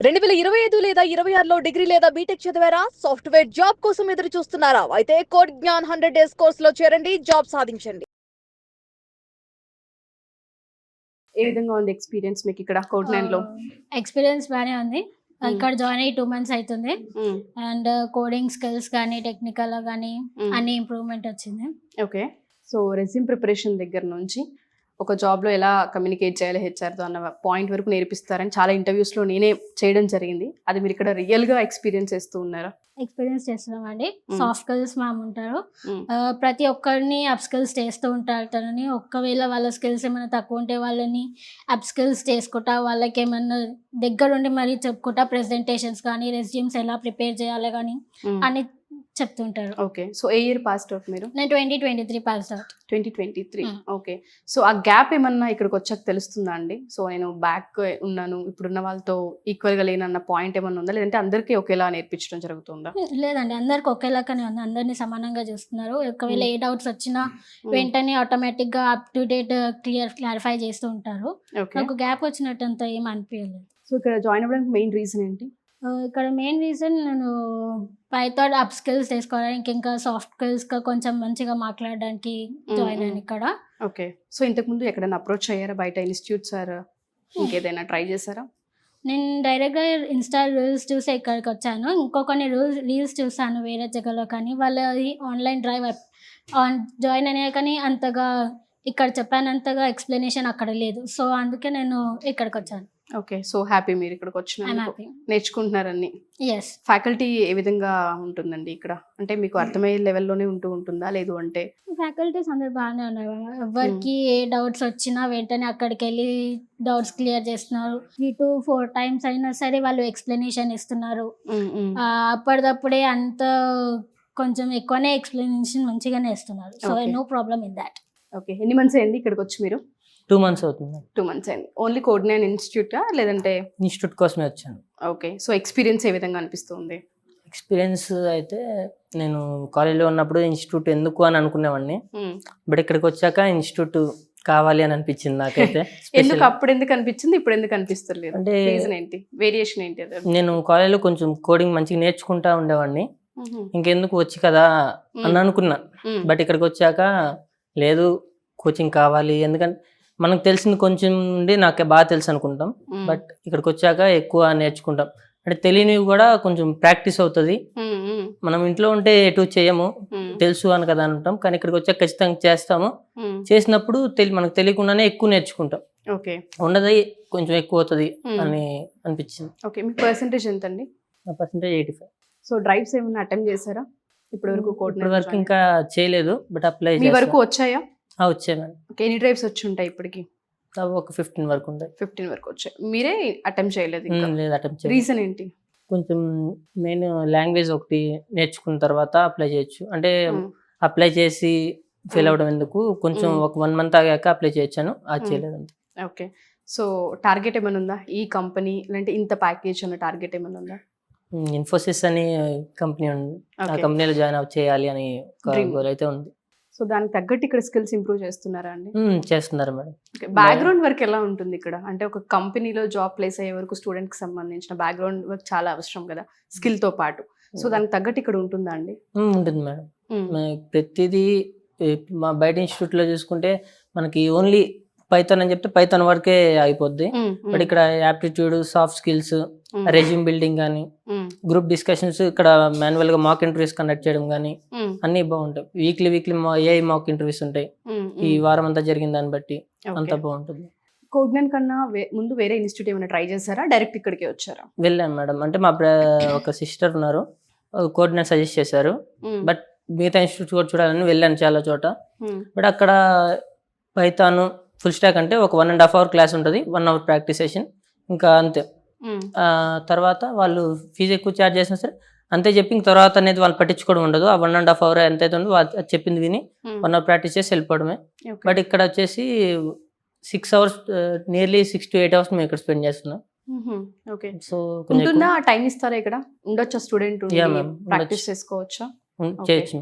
2025 లేదా 26లో డిగ్రీ లేదా బీటెక్ చదివారా? సాఫ్ట్‌వేర్ జాబ్ కోసం ఎదురు చూస్తున్నారా? అయితే కోడ్ జ్ఞాన్ 100 డేస్ కోర్సులో చేరండి, జాబ్ సాధించండి. ఏ విధంగా ఉంది ఎక్స్పీరియన్స్ మీకు ఇక్కడ కోడ్ 9లో? ఎక్స్పీరియన్స్ బాగానే ఉంది. ఇక్కడ జాయిన్ అయ్యి 2 months అవుతుంది. అండ్ కోడింగ్ స్కిల్స్ కానీ టెక్నికల్ కానీ అన్ని ఇంప్రూవ్మెంట్ వచ్చింది. ఓకే. సో రెజ్యూమ్ ప్రిపరేషన్ దగ్గర నుంచి ఒక జాబ్లో ఎలా కమ్యూనికేట్ చేయాలి హెచ్ఆర్తో అన్న పాయింట్ వరకు నేర్పిస్తారని చాలా ఇంటర్వ్యూస్లో నేనే చేయడం జరిగింది. అది మీరు ఇక్కడ రియల్గా ఎక్స్పీరియన్స్ చేస్తూ ఉన్నారా? ఎక్స్పీరియన్స్ చేస్తున్నామండి. సాఫ్ట్ స్కిల్స్ మ్యామ్ ఉంటారు, ప్రతి ఒక్కరిని అప్ స్కిల్స్ చేస్తూ ఉంటారు. తనని ఒకవేళ వాళ్ళ స్కిల్స్ ఏమైనా తక్కువ ఉంటే వాళ్ళని అప్ స్కిల్స్ చేసుకుంటా, వాళ్ళకి ఏమైనా దగ్గరుండి మరీ చెప్పుకుంటా ప్రెజెంటేషన్స్ కానీ రెజ్యూమ్స్ ఎలా ప్రిపేర్ చేయాలి కానీ అని చెప్తుంటారు. ఓకే. సో ఏ ఇయర్ పాస్డ్ అవుట్ మీరు? నేను 2023 పాస్డ్ అవుట్. 2023. ఓకే. సో ఆ గ్యాప్ ఏమన్నా ఇక్కడికి వచ్చాక తెలుస్తుందా అండి? సో నేను బ్యాక్ ఉన్నాను, ఇప్పుడున్న వాళ్ళతో ఈక్వల్గా లేనన్న పాయింట్ ఏమన్నా ఉందా, లేదంటే అందరికీ ఒకేలా నేర్పించడం జరుగుతుందా? లేదండి, అందరికి ఒకేలాగానే ఉంది. అందరినీ సమానంగా చూస్తున్నారు. ఒకవేళ ఏ డౌట్స్ వచ్చినా వెంటనే ఆటోమేటిక్గా అప్ టు డేట్ క్లారిఫై చేస్తూ ఉంటారు. నాకు గ్యాప్ వచ్చినట్టు అంత ఏం అనిపించలేదు. సో ఇక్కడ జాయిన్ అవ్వడానికి మెయిన్ రీజన్ ఏంటి? ఇక్కడ మెయిన్ రీజన్ నేను పైథాన్ అప్ స్కిల్స్ చేసుకోవడానికి, ఇంకా సాఫ్ట్ స్కిల్స్గా కొంచెం మంచిగా మాట్లాడడానికి జాయిన్ అయ్యాను ఇక్కడ. ఓకే. సో ఇంతకుముందు ఎక్కడైనా అప్రోచ్ అయ్యారా బయట ఇన్స్టిట్యూట్స్ సార్, ఇంకేదైనా ట్రై చేశారా? నేను డైరెక్ట్గా ఇన్స్టా రీల్స్ చూసి ఇక్కడికి వచ్చాను. ఇంకో కొన్ని రీల్స్ చూసాను వేరే జగలో, కానీ వాళ్ళది ఆన్లైన్ డ్రైవ్ జాయిన్ అయ్యా, కానీ అంతగా ఇక్కడ చెప్పానంతగా ఎక్స్ప్లెనేషన్ అక్కడ లేదు. సో అందుకే నేను ఇక్కడికి వచ్చాను. ఓకే. సో హ్యాపీ మీరు ఇక్కడికి వచ్చిన, నేర్చుకుంటున్నారని. ఎస్. ఫ్యాకల్టీ ఏ విధంగా ఉంటుందండి ఇక్కడ? అంటే మీకు అర్థమయ్యే లెవెల్లోనే ఉంటుందా, లేదు అంటే? ఫ్యాకల్టీస్ అందరు బాగానే ఉన్నారు. ఎవరికి ఏ డౌట్స్ వచ్చినా వెంటనే అక్కడికి వెళ్ళి డౌట్స్ క్లియర్ చేస్తున్నారు. 3 to 4 times అయినా సరే వాళ్ళు ఎక్స్ప్లెనేషన్ ఇస్తున్నారు. అప్పటిదప్పుడే అంత కొంచెం ఎక్కువనే ఎక్స్ప్లెనేషన్ మంచిగానే ఇస్తున్నారు. So no problem in that. Okay. ఎన్ని మంత్స్ అయింది ఇక్కడికి వచ్చి మీరు? 2 months అవుతుంది. 2 months అయింది. ఓన్లీ కోడ్ 9 ఇన్స్టిట్యూటా, లేదంటే? ఇన్స్టిట్యూట్ కోసమే వచ్చాను. ఓకే. సో ఎక్స్పీరియన్స్ ఏ విధంగా అనిపిస్తుంది? ఎక్స్పీరియన్స్ అయితే నేను కాలేజ్లో ఉన్నప్పుడు ఇన్స్టిట్యూట్ ఎందుకు అని అనుకునేవాడిని, బట్ ఇక్కడికి వచ్చాక ఇన్స్టిట్యూట్ కావాలి అని అనిపించింది నాకైతే. ఎందుకు అప్పుడు ఎందుకు అనిపించింది, ఇప్పుడు ఎందుకు అనిపిస్తలేదు? అంటే రీజన్ ఏంటి, వేరియేషన్ ఏంటి? నేను కాలేజ్లో కొంచెం కోడింగ్ మంచిగా నేర్చుకుంటా ఉండేవాడిని, ఇంకెందుకు వచ్చి కదా అని అనుకున్నా. బట్ ఇక్కడికి వచ్చాక లేదు, కోచింగ్ కావాలి. ఎందుకంటే మనకు తెలిసింది కొంచెం ఉండి నాకు బాగా తెలుసు అనుకుంటాం, బట్ ఇక్కడికి వచ్చాక ఎక్కువ నేర్చుకుంటాం. అంటే తెలియనివి కూడా కొంచెం ప్రాక్టీస్ అవుతుంది. మనం ఇంట్లో ఉంటే ఎటు చేయము, తెలుసు అని కదా అంటాం, కానీ ఇక్కడికి వచ్చాక ఖచ్చితంగా చేస్తాము. చేసినప్పుడు మనకు తెలియకుండానే ఎక్కువ నేర్చుకుంటాం. ఓకే. ఉండదు కొంచెం ఎక్కువ అవుతుంది అని అనిపించింది. ఓకే. మీ పర్సెంటేజ్ ఎంత అండి? నా పర్సెంటేజ్ 85. సో డ్రైవ్స్ ఏమైనా అటెంప్ట్ చేశారా ఇప్పటి వరకు? ఇప్పటి వరకు ఇంకా చేయలేదు, బట్ అప్లై మీ వరకు వచ్చాయా? వచ్చాయి మేడం. ఎన్ని డ్రైవ్స్ వచ్చి ఉంటాయి ఇప్పటికి? ఒక 15 వరకు ఉంటాయి. 15 వరకు వచ్చాయి. మీరే అటెంప్ట్ చేయలేదు? లేదు, అటెంప్ట్ చేయలేదు. రీజన్ ఏంటి? కొంచెం మెయిన్ లాంగ్వేజ్ ఒకటి నేర్చుకున్న తర్వాత అప్లై చేయొచ్చు. అంటే అప్లై చేసి ఫెయిల్ అవ్వడం ఎందుకు, కొంచెం ఒక 1 month ఆగాక అప్లై చేయొచ్చాను, అది చేయలేదు అంతే. ఓకే. సో టార్గెట్ ఏమైనా ఉందా ఈ కంపెనీ, అంటే ఇంత ప్యాకేజ్ అన్న టార్గెట్ ఏమైనా ఉందా? ఇన్ఫోసిస్ అని కంపెనీ ఉంది, ఆ కంపెనీలో జాయిన్ చేయాలి అని గోల్ అయితే ఉంది. సో దానికి తగ్గట్టు ఇక్కడ స్కిల్స్ ఇంప్రూవ్ చేస్తున్నారా అండి? చేస్తున్నారు మేడం. బ్యాక్గ్రౌండ్ వర్క్ ఎలా ఉంటుంది ఇక్కడ? అంటే ఒక కంపెనీలో జాబ్ ప్లేస్ అయ్యే వరకు స్టూడెంట్ కి సంబంధించిన బ్యాక్గ్రౌండ్ వర్క్ చాలా అవసరం కదా, స్కిల్ తో పాటు. సో దానికి తగ్గట్టు ఇక్కడ ఉంటుందా అండి? ఉంటుంది మేడం. ప్రతిదీ మా బయట ఇన్స్టిట్యూట్ లో చూసుకుంటే మనకి ఓన్లీ పైథాన్ అని చెప్తే పైథాన్ వరకే అయిపోద్ది, బట్ ఇక్కడ aptitude, soft skills, resume building కానీ, గ్రూప్ డిస్కషన్స్, ఇక్కడ మాన్యువల్ గా మాక్ ఇంటర్వ్యూస్ కండక్ట్ చేయడం కానీ అన్ని బాగుంటాయి. వీక్లీ ఏఐ మాక్ ఇంటర్వ్యూస్ ఉంటాయి, ఈ వారం అంతా జరిగిన దాన్ని బట్టి అంతా బాగుంటుంది. కోడ్ 9 కన్నా ముందు వేరే ఇన్స్టిట్యూట్ ఏమైనా ట్రై చేశారా, డైరెక్ట్ ఇక్కడికి వచ్చారా? వెళ్ళాను మేడం. అంటే మా ఒక సిస్టర్ ఉన్నారు, కోడ్ 9 సజెస్ట్ చేశారు, బట్ మిగతా ఇన్స్టిట్యూట్ కూడా చూడాలని వెళ్ళాను చాలా చోట. బట్ అక్కడ పైథాన్ ఫుల్ స్టాక్ అంటే ఒక 1.5 hour క్లాస్ ఉంటుంది, 1 hour ప్రాక్టీస్ సెషన్, ఇంకా అంతే. తర్వాత వాళ్ళు ఫీజు ఎక్కువ ఛార్జ్ చేసినా సరే అంతే చెప్పి ఇంక తర్వాత అనేది వాళ్ళు పట్టించుకోవడం ఉండదు. ఆ 1.5 hour ఎంతైతే ఉందో వాళ్ళు చెప్పింది విని 1 hour ప్రాక్టీస్ చేసి వెళ్ళిపోవడమే. బట్ ఇక్కడ వచ్చేసి 6 hours, నియర్లీ 6 to 8 hours మేము ఇక్కడ స్పెండ్ చేస్తున్నాం. ఓకే. సో టైం ఇస్తారా ఇక్కడ? ఉండొచ్చా స్టూడెంట్? ప్రాక్టీస్ చేసుకోవచ్చా? చేయొచ్చు.